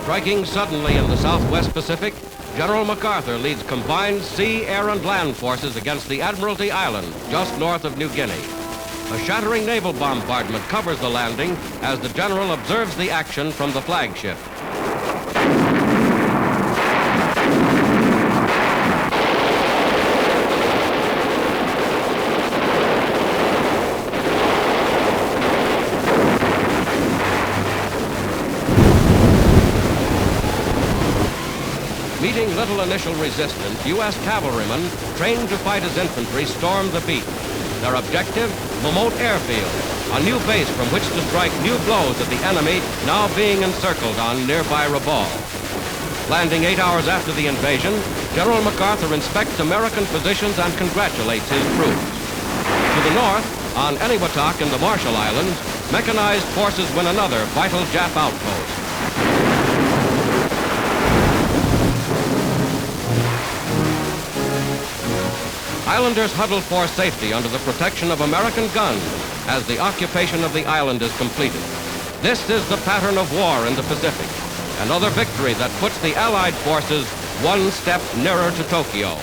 Striking suddenly in the Southwest Pacific, General MacArthur leads combined sea, air, and land forces against the Admiralty Island, just north of New Guinea. A shattering naval bombardment covers the landing as the general observes the action from the flagship. Meeting little initial resistance, U.S. cavalrymen, trained to fight as infantry, stormed the beach. Their objective, Momote Airfield, a new base from which to strike new blows at the enemy now being encircled on nearby Rabaul. Landing 8 hours after the invasion, General MacArthur inspects American positions and congratulates his troops. To the north, on Eniwetok in the Marshall Islands, mechanized forces win another vital Jap outpost. Islanders huddle for safety under the protection of American guns as the occupation of the island is completed. This is the pattern of war in the Pacific, another victory that puts the Allied forces one step nearer to Tokyo.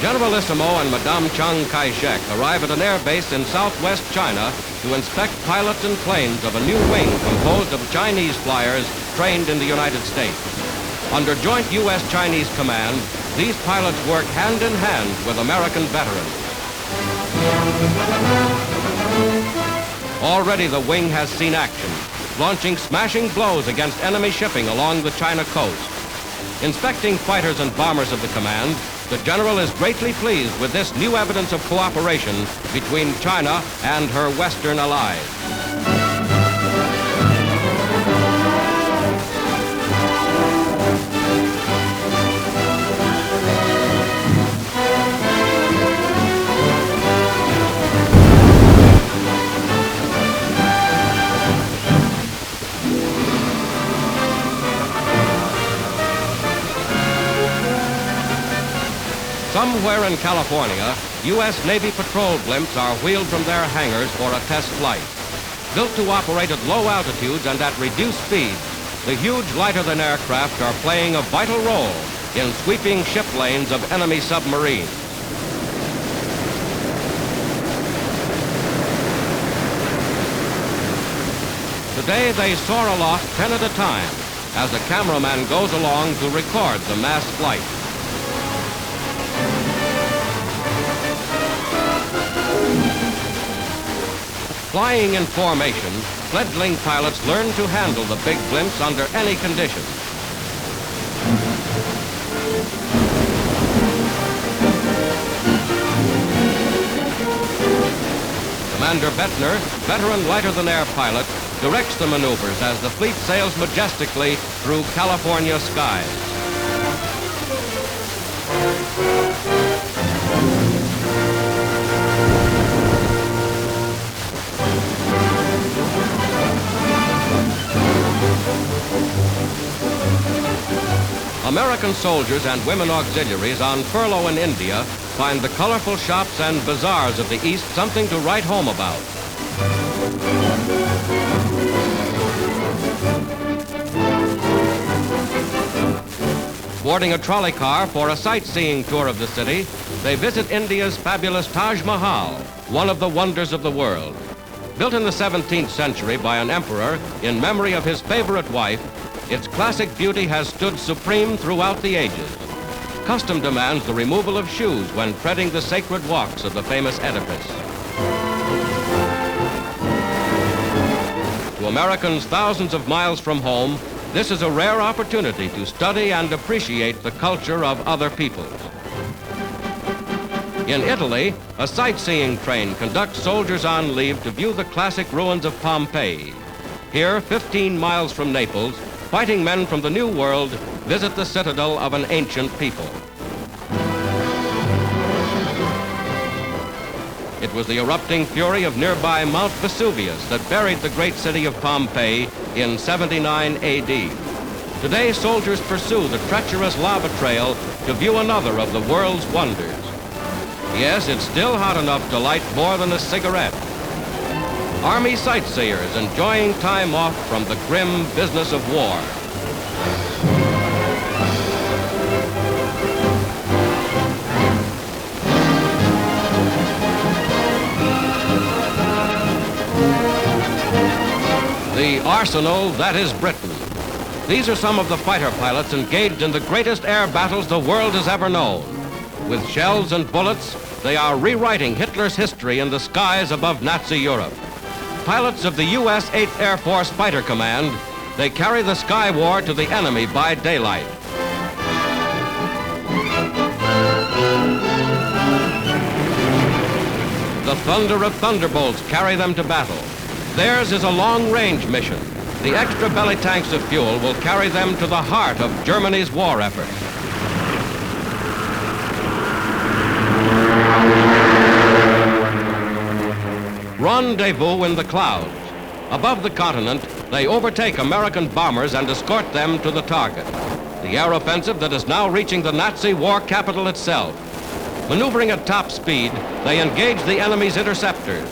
Generalissimo and Madame Chiang Kai-shek arrive at an airbase in southwest China to inspect pilots and planes of a new wing composed of Chinese flyers trained in the United States. Under joint U.S.-Chinese command, these pilots work hand in hand with American veterans. Already the wing has seen action, launching smashing blows against enemy shipping along the China coast. Inspecting fighters and bombers of the command, the general is greatly pleased with this new evidence of cooperation between China and her Western allies. Somewhere in California, U.S. Navy patrol blimps are wheeled from their hangars for a test flight. Built to operate at low altitudes and at reduced speeds, the huge lighter-than-air craft are playing a vital role in sweeping ship lanes of enemy submarines. Today, they soar aloft 10 at a time as a cameraman goes along to record the mass flight. Flying in formation, fledgling pilots learn to handle the big blimps under any conditions. Commander Bettner, veteran lighter-than-air pilot, directs the maneuvers as the fleet sails majestically through California skies. American soldiers and women auxiliaries on furlough in India find the colorful shops and bazaars of the East something to write home about. Boarding a trolley car for a sightseeing tour of the city, they visit India's fabulous Taj Mahal, one of the wonders of the world. Built in the 17th century by an emperor in memory of his favorite wife, its classic beauty has stood supreme throughout the ages. Custom demands the removal of shoes when treading the sacred walks of the famous edifice. To Americans thousands of miles from home, this is a rare opportunity to study and appreciate the culture of other peoples. In Italy, a sightseeing train conducts soldiers on leave to view the classic ruins of Pompeii. Here, 15 miles from Naples, fighting men from the New World visit the citadel of an ancient people. It it was the erupting fury of nearby Mount Vesuvius that buried the great city of Pompeii in 79 AD. Today, soldiers pursue the treacherous lava trail to view another of the world's wonders. Yes, it's still hot enough to light more than a cigarette. Army sightseers enjoying time off from the grim business of war. The arsenal that is Britain. These are some of the fighter pilots engaged in the greatest air battles the world has ever known. With shells and bullets, they are rewriting Hitler's history in the skies above Nazi Europe. Pilots of the U.S. 8th Air Force Fighter Command, they carry the sky war to the enemy by daylight. The thunder of thunderbolts carry them to battle. Theirs is a long-range mission. The extra belly tanks of fuel will carry them to the heart of Germany's war effort. Rendezvous in the clouds. Above the continent, they overtake American bombers and escort them to the target. The air offensive that is now reaching the Nazi war capital itself. Maneuvering at top speed, they engage the enemy's interceptors.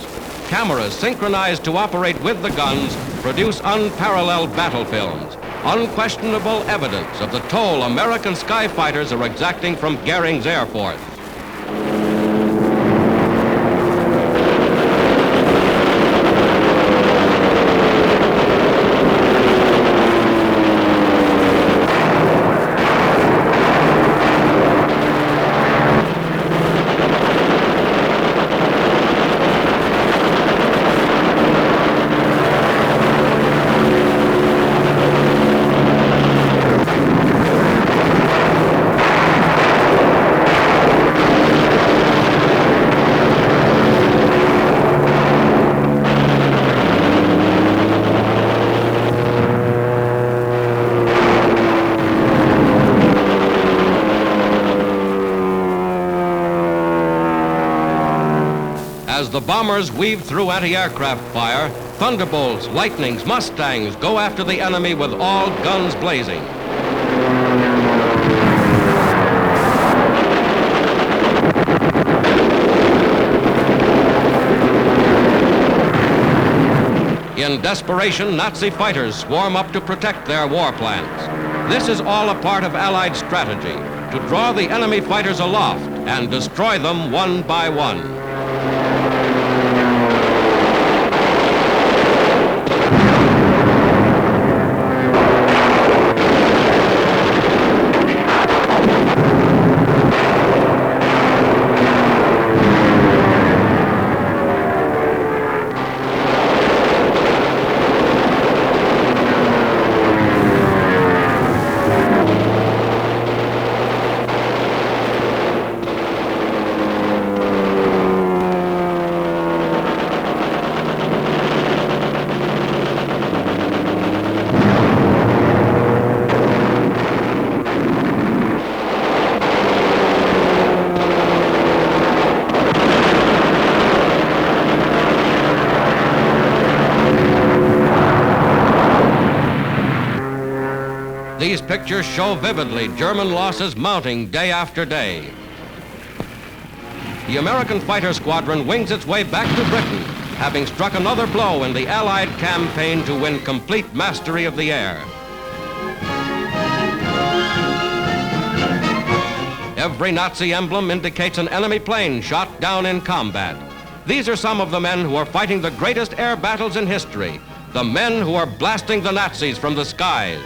Cameras synchronized to operate with the guns produce unparalleled battle films, unquestionable evidence of the toll American sky fighters are exacting from Goering's Air Force. As the bombers weave through anti-aircraft fire, thunderbolts, lightnings, Mustangs go after the enemy with all guns blazing. In desperation, Nazi fighters swarm up to protect their war plants. This is all a part of Allied strategy, to draw the enemy fighters aloft and destroy them one by one. These pictures show vividly German losses mounting day after day. The American fighter squadron wings its way back to Britain, having struck another blow in the Allied campaign to win complete mastery of the air. Every Nazi emblem indicates an enemy plane shot down in combat. These are some of the men who are fighting the greatest air battles in history, the men who are blasting the Nazis from the skies.